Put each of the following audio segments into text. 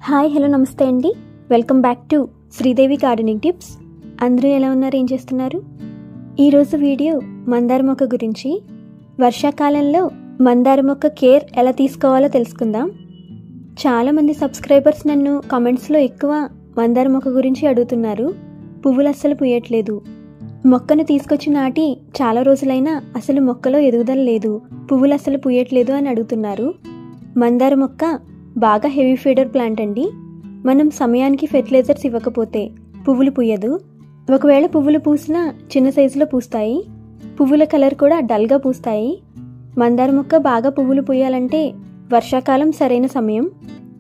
Hi hello నమస్తే అండి. Welcome back to Sridevi gardening tips. అందరూ ఎలా ఉన్నారు, ఏం చేస్తున్నారు? ఈరోజు వీడియో మందార మొక్క గురించి. వర్షాకాలంలో మందార మొక్క కేర్ ఎలా తీసుకోవాలో తెలుసుకుందాం. చాలామంది సబ్స్క్రైబర్స్ నన్ను కామెంట్స్లో ఎక్కువ మందార మొక్క గురించి అడుగుతున్నారు. పువ్వులు అస్సలు పూయట్లేదు, మొక్కను తీసుకొచ్చి నాటి చాలా రోజులైనా అసలు మొక్కలో ఎదుగుదల లేదు, పువ్వులు అస్సలు పూయట్లేదు అని అడుగుతున్నారు. మందార మొక్క బాగా హెవీ ఫీడర్ ప్లాంట్ అండి. మనం సమయానికి ఫెర్టిలైజర్స్ ఇవ్వకపోతే పువ్వులు పూయదు. ఒకవేళ పువ్వులు పూసినా చిన్న సైజులో పూస్తాయి. పువ్వుల కలర్ కూడా డల్గా పూస్తాయి. మందార మొక్క బాగా పువ్వులు పూయాలంటే వర్షాకాలం సరైన సమయం.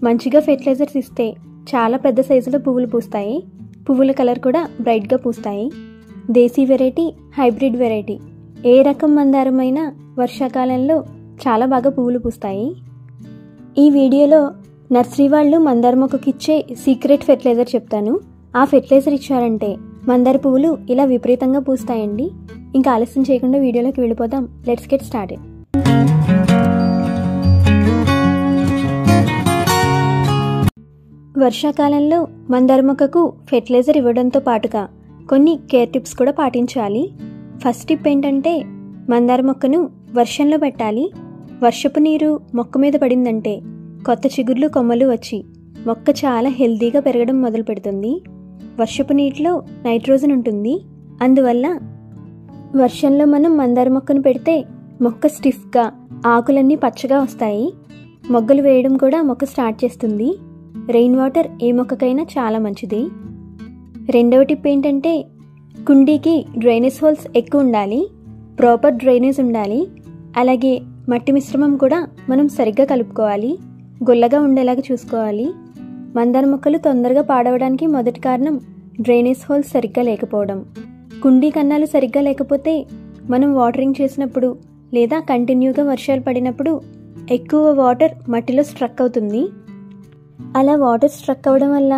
మంచిగా ఫెర్టిలైజర్స్ ఇస్తే చాలా పెద్ద సైజులో పువ్వులు పూస్తాయి. పువ్వుల కలర్ కూడా బ్రైట్గా పూస్తాయి. దేశీ వెరైటీ, హైబ్రిడ్ వెరైటీ ఏ రకం మందారమైనా వర్షాకాలంలో చాలా బాగా పువ్వులు పూస్తాయి. ఈ వీడియోలో నర్సరీ వాళ్ళు మందార మొక్కకి ఇచ్చే సీక్రెట్ ఫెర్టిలైజర్ చెప్తాను. ఆ ఫెర్టిలైజర్ ఇచ్చారంటే మందార పువ్వులు ఇలా విపరీతంగా పూస్తాయండి. ఇంకా ఆలస్యం చేయకుండా వీడియోలోకి వెళ్ళిపోదాం. Let's get started. వర్షాకాలంలో మందార మొక్కకు ఫెర్టిలైజర్ ఇవ్వడంతో పాటుగా కొన్ని కేర్ టిప్స్ కూడా పాటించాలి. ఫస్ట్ టిప్ ఏంటంటే మందార మొక్కను వర్షంలో పెట్టాలి. వర్షపు నీరు మొక్క మీద పడిందంటే కొత్త చిగుర్లు, కొమ్మలు వచ్చి మొక్క చాలా హెల్తీగా పెరగడం మొదలు పెడుతుంది. వర్షపు నీటిలో నైట్రోజన్ ఉంటుంది. అందువల్ల వర్షంలో మనం మందార మొక్కను పెడితే మొక్క స్టిఫ్గా, ఆకులన్నీ పచ్చగా వస్తాయి. మొగ్గలు వేయడం కూడా మొక్క స్టార్ట్ చేస్తుంది. రెయిన్ వాటర్ ఏ మొక్కకైనా చాలా మంచిది. రెండవ టిప్ ఏంటంటే కుండీకి డ్రైనేజ్ హోల్స్ ఎక్కువ ఉండాలి. ప్రాపర్ డ్రైనేజ్ ఉండాలి. అలాగే మట్టి మిశ్రమం కూడా మనం సరిగ్గా కలుపుకోవాలి. గుల్లగా ఉండేలాగా చూసుకోవాలి. మందార మొక్కలు తొందరగా పాడవడానికి మొదటి కారణం డ్రైనేజ్ హోల్స్ సరిగ్గా లేకపోవడం. కుండీ కన్నాలు సరిగ్గా లేకపోతే మనం వాటరింగ్ చేసినప్పుడు లేదా కంటిన్యూగా వర్షాలు పడినప్పుడు ఎక్కువ వాటర్ మట్టిలో స్ట్రక్ అవుతుంది. అలా వాటర్ స్ట్రక్ అవ్వడం వల్ల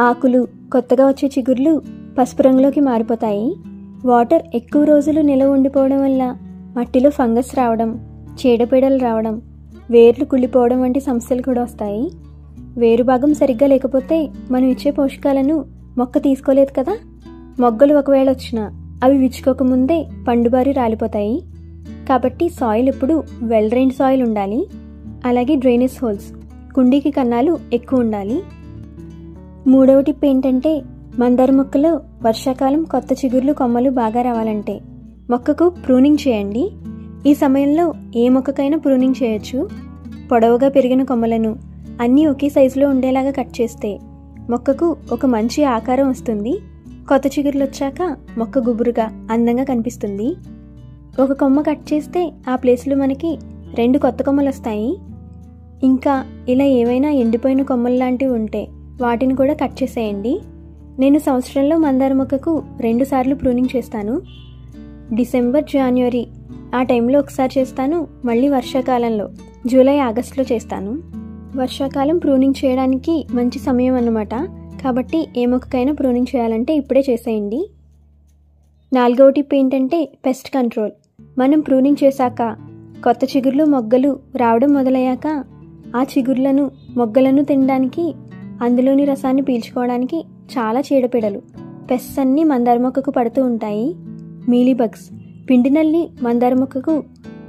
ఆకులు, కొత్తగా వచ్చే చిగుర్లు పసుపు రంగులోకి మారిపోతాయి. వాటర్ ఎక్కువ రోజులు నిలవ ఉండిపోవడం వల్ల మట్టిలో ఫంగస్ రావడం, చీడపీడలు రావడం, వేర్లు కుళ్ళిపోవడం వంటి సమస్యలు కూడా వస్తాయి. వేరు భాగం సరిగ్గా లేకపోతే మనం ఇచ్చే పోషకాలను మొక్క తీసుకోలేదు కదా. మొగ్గలు ఒకవేళ వచ్చినా అవి విచ్చుకోకముందే పండుబారి రాలిపోతాయి. కాబట్టి సాయిల్ ఎప్పుడు వెల్ డ్రైన్డ్ సాయిల్ ఉండాలి. అలాగే డ్రైనేజ్ హోల్స్, కుండీకి కన్నాలు ఎక్కువ ఉండాలి. మూడవ టిప్ ఏంటంటే మందార మొక్కలో వర్షాకాలం కొత్త చిగుర్లు, కొమ్మలు బాగా రావాలంటే మొక్కకు ప్రూనింగ్ చేయండి. ఈ సమయంలో ఏ మొక్కకైనా ప్రూనింగ్ చేయొచ్చు. పొడవుగా పెరిగిన కొమ్మలను అన్నీ ఒకే సైజులో ఉండేలాగా కట్ చేస్తే మొక్కకు ఒక మంచి ఆకారం వస్తుంది. కొత్త చిగుర్లు వచ్చాక మొక్క గుబురుగా, అందంగా కనిపిస్తుంది. ఒక కొమ్మ కట్ చేస్తే ఆ ప్లేస్లో మనకి 2 కొత్త కొమ్మలు వస్తాయి. ఇంకా ఇలా ఏవైనా ఎండిపోయిన కొమ్మలు లాంటివి ఉంటే వాటిని కూడా కట్ చేసేయండి. నేను సంవత్సరంలో మందార మొక్కకు 2 సార్లు ప్రూనింగ్ చేస్తాను. డిసెంబర్, జనవరి ఆ టైంలో ఒకసారి చేస్తాను. మళ్ళీ వర్షాకాలంలో జూలై, ఆగస్టులో చేస్తాను. వర్షాకాలం ప్రూనింగ్ చేయడానికి మంచి సమయం అన్నమాట. కాబట్టి ఏ మొక్కకైనా ప్రూనింగ్ చేయాలంటే ఇప్పుడే చేసేయండి. నాలుగవ టిప్ ఏంటంటే పెస్ట్ కంట్రోల్. మనం ప్రూనింగ్ చేశాక కొత్త చిగుర్లు, మొగ్గలు రావడం మొదలయ్యాక ఆ చిగుర్లను, మొగ్గలను తినడానికి, అందులోని రసాన్ని పీల్చుకోవడానికి చాలా చీడపీడలు, పెస్ట్స్ అన్నీ మందార మొక్కకు పడుతూ ఉంటాయి. మీలీబగ్స్, పిండినల్లి మందార మొక్కకు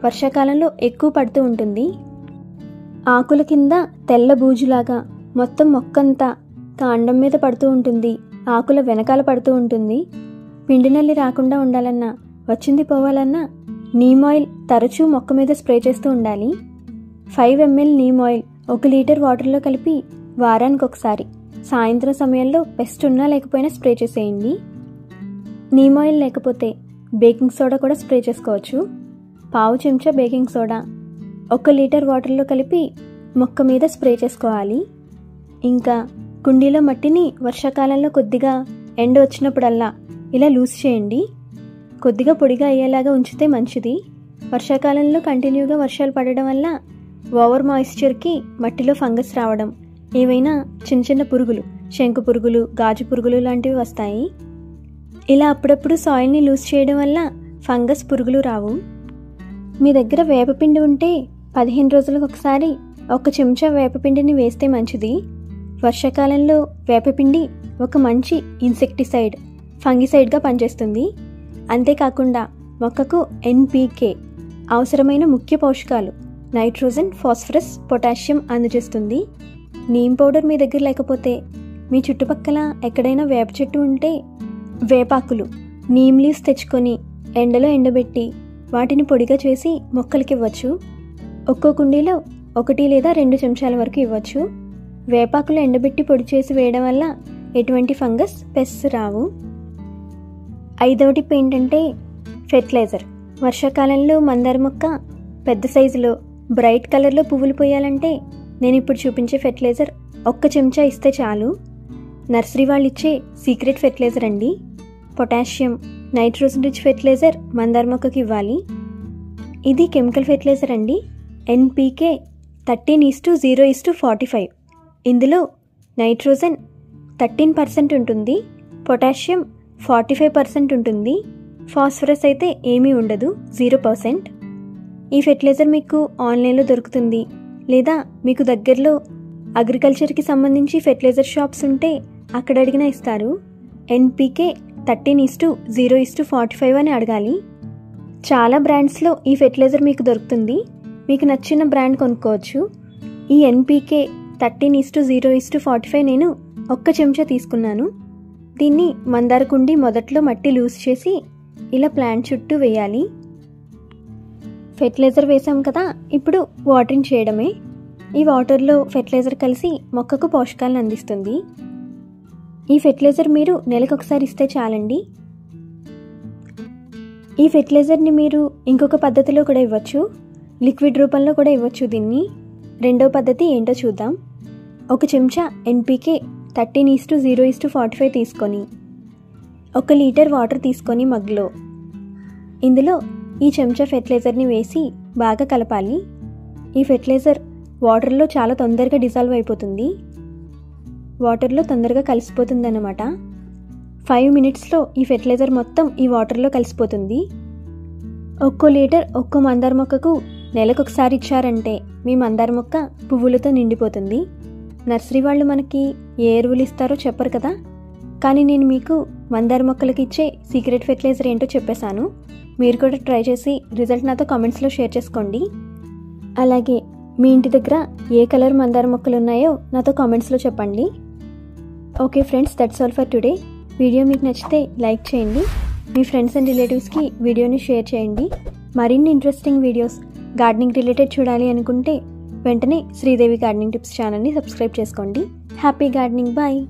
వర్షాకాలంలో ఎక్కువ పడుతూ ఉంటుంది. ఆకుల కింద తెల్ల బూజులాగా మొత్తం మొక్కంతా కాండం మీద పడుతూ ఉంటుంది. ఆకుల వెనకాల పడుతూ ఉంటుంది. పిండినల్లి రాకుండా ఉండాలన్నా, వచ్చింది పోవాలన్నా నీమ్ ఆయిల్ తరచూ మొక్క మీద స్ప్రే చేస్తూ ఉండాలి. 5 ml నీమ్ ఆయిల్ 1 లీటర్ వాటర్లో కలిపి వారానికి ఒకసారి సాయంత్రం సమయంలో పెస్ట్ ఉన్నా లేకపోయినా స్ప్రే చేసేయండి. నీమ్ ఆయిల్ లేకపోతే బేకింగ్ సోడా కూడా స్ప్రే చేసుకోవచ్చు. 1/2 చెంచా బేకింగ్ సోడా 1 లీటర్ వాటర్లో కలిపి మొక్క మీద స్ప్రే చేసుకోవాలి. ఇంకా కుండీలో మట్టిని వర్షాకాలంలో కొద్దిగా ఎండ వచ్చినప్పుడల్లా ఇలా లూజ్ చేయండి. కొద్దిగా పొడిగా అయ్యేలాగా ఉంచితే మంచిది. వర్షాకాలంలో కంటిన్యూగా వర్షాలు పడడం వల్ల ఓవర్ మాయిశ్చర్కి మట్టిలో ఫంగస్ రావడం, ఏవైనా చిన్న చిన్న పురుగులు, శంకు పురుగులు, గాజు పురుగులు లాంటివి వస్తాయి. ఇలా అప్పుడప్పుడు సాయిల్ని లూజ్ చేయడం వల్ల ఫంగస్, పురుగులు రావు. మీ దగ్గర వేపపిండి ఉంటే 15 రోజులకు ఒకసారి 1 చెంచా వేపపిండిని వేస్తే మంచిది. వర్షాకాలంలో వేపపిండి ఒక మంచి ఇన్సెక్టిసైడ్, ఫంగిసైడ్గా పనిచేస్తుంది. అంతేకాకుండా మొక్కకు NPK అవసరమైన ముఖ్య పోషకాలు నైట్రోజన్, ఫాస్ఫరస్, పొటాషియం అందజేస్తుంది. నీమ్ పౌడర్ మీ దగ్గర లేకపోతే మీ చుట్టుపక్కల ఎక్కడైనా వేప చెట్టు ఉంటే వేపాకులు, నీమ్ లీవ్స్ తెచ్చుకొని ఎండలో ఎండబెట్టి వాటిని పొడిగా చేసి మొక్కలకి ఇవ్వచ్చు. ఒక్కో కుండీలో 1 లేదా 2 చెంచాల వరకు ఇవ్వచ్చు. వేపాకులు ఎండబెట్టి పొడి చేసి వేయడం వల్ల ఎటువంటి ఫంగస్, పెస్ట్స్ రావు. 5వ టిప్ ఏంటంటే ఫెర్టిలైజర్. వర్షాకాలంలో మందార మొక్క పెద్ద సైజులో బ్రైట్ కలర్లో పువ్వులు పోయాలంటే నేను ఇప్పుడు చూపించే ఫెర్టిలైజర్ 1 చెంచా ఇస్తే చాలు. నర్సరీ వాళ్ళు ఇచ్చే సీక్రెట్ ఫెర్టిలైజర్ అండి. పొటాషియం, నైట్రోజన్ రిచ్ ఫెర్టిలైజర్ మందార మొక్కకి ఇవ్వాలి. ఇది కెమికల్ ఫెర్టిలైజర్ అండి. NPK 13:0:45. ఇందులో నైట్రోజన్ 13% ఉంటుంది, పొటాషియం 45% ఉంటుంది, ఫాస్ఫరస్ అయితే ఏమీ ఉండదు, 0%. ఈ ఫెర్టిలైజర్ మీకు ఆన్లైన్లో దొరుకుతుంది, లేదా మీకు దగ్గరలో అగ్రికల్చర్కి సంబంధించి ఫెర్టిలైజర్ షాప్స్ ఉంటే అక్కడ అడిగినా ఇస్తారు. NPK 13:0:45 అని అడగాలి. చాలా బ్రాండ్స్లో ఈ ఫెర్టిలైజర్ మీకు దొరుకుతుంది. మీకు నచ్చిన బ్రాండ్ కొనుక్కోవచ్చు. ఈ NPK 13:0:45 నేను 1 చెంచా తీసుకున్నాను. దీన్ని మందార కుండి మొదట్లో మట్టి లూజ్ చేసి ఇలా ప్లాంట్ చుట్టూ వేయాలి. ఫెర్టిలైజర్ వేసాం కదా, ఇప్పుడు వాటరింగ్ చేయడమే. ఈ వాటర్లో ఫెర్టిలైజర్ కలిసి మొక్కకు పోషకాలను అందిస్తుంది. ఈ ఫెర్టిలైజర్ మీరు నెలకు ఒకసారి ఇస్తే చాలండి. ఈ ఫెర్టిలైజర్ని మీరు ఇంకొక పద్ధతిలో కూడా ఇవ్వచ్చు, లిక్విడ్ రూపంలో కూడా ఇవ్వచ్చు. దీన్ని రెండో పద్ధతి ఏంటో చూద్దాం. 1 చెంచా NPK 13:0:45 తీసుకొని 1 లీటర్ వాటర్ తీసుకొని మగ్లో ఇందులో ఈ చెంచా ఫెర్టిలైజర్ని వేసి బాగా కలపాలి. ఈ ఫెర్టిలైజర్ వాటర్లో చాలా తొందరగా డిజాల్వ్ అయిపోతుంది, వాటర్లో తొందరగా కలిసిపోతుంది అన్నమాట. 5 మినిట్స్లో ఈ ఫెర్టిలైజర్ మొత్తం ఈ వాటర్లో కలిసిపోతుంది. 1 లీటర్ 1 మందార మొక్కకు నెలకు ఒకసారి ఇచ్చారంటే మీ మందార మొక్క పువ్వులతో నిండిపోతుంది. నర్సరీ వాళ్ళు మనకి ఏ ఎరువులు ఇస్తారో చెప్పరు కదా, కానీ నేను మీకు మందార మొక్కలకి ఇచ్చే సీక్రెట్ ఫెర్టిలైజర్ ఏంటో చెప్పేశాను. మీరు కూడా ట్రై చేసి రిజల్ట్ నాతో కామెంట్స్లో షేర్ చేసుకోండి. అలాగే మీ ఇంటి దగ్గర ఏ కలర్ మందార మొక్కలు ఉన్నాయో నాతో కామెంట్స్లో చెప్పండి. Okay friends, that's all for today. Video మీకు నచ్చితే లైక్ చేయండి, మీ ఫ్రెండ్స్ అండ్ రిలేటివ్స్కి వీడియోని షేర్ చేయండి. మరిన్ని ఇంట్రెస్టింగ్ వీడియోస్ గార్డెనింగ్ రిలేటెడ్ చూడాలి అనుకుంటే వెంటనే శ్రీదేవి గార్డెనింగ్ టిప్స్ ఛానల్ని సబ్స్క్రైబ్ చేసుకోండి. Happy gardening, bye.